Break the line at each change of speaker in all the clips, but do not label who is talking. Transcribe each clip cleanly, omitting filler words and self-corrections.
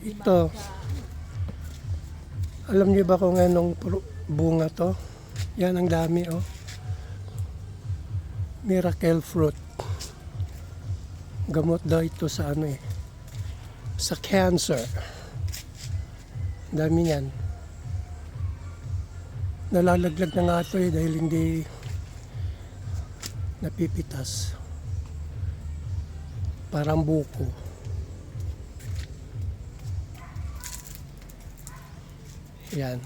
Ito, alam niyo ba kung anong bunga to? Yan ang dami oh. Miracle fruit. Gamot daw ito sa ano eh. Sa cancer. Dami niyan. Nalalaglag na nga ito eh dahil hindi napipitas. Parang buko. Yan.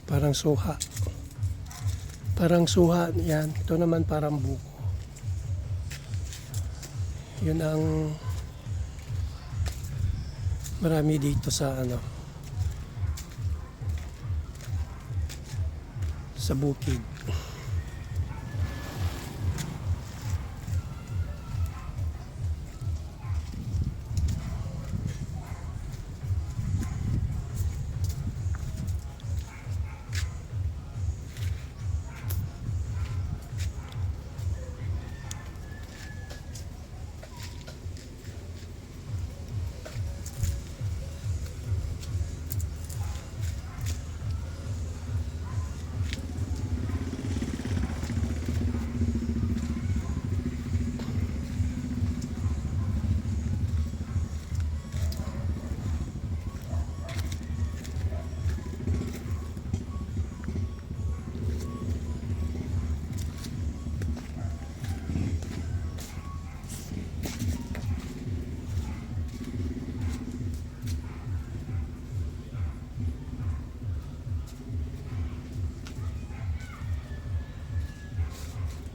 Parang suha. Parang suha. Yan. Ito naman parang buko. Yun ang marami dito sa ano. Sa bukid.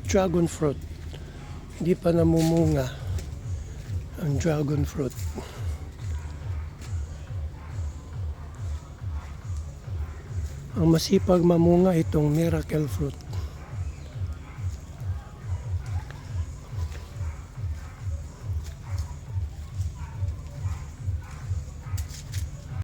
Dragon fruit. Hindi pa namumunga ang dragon fruit. Ang masipag mamunga itong miracle fruit.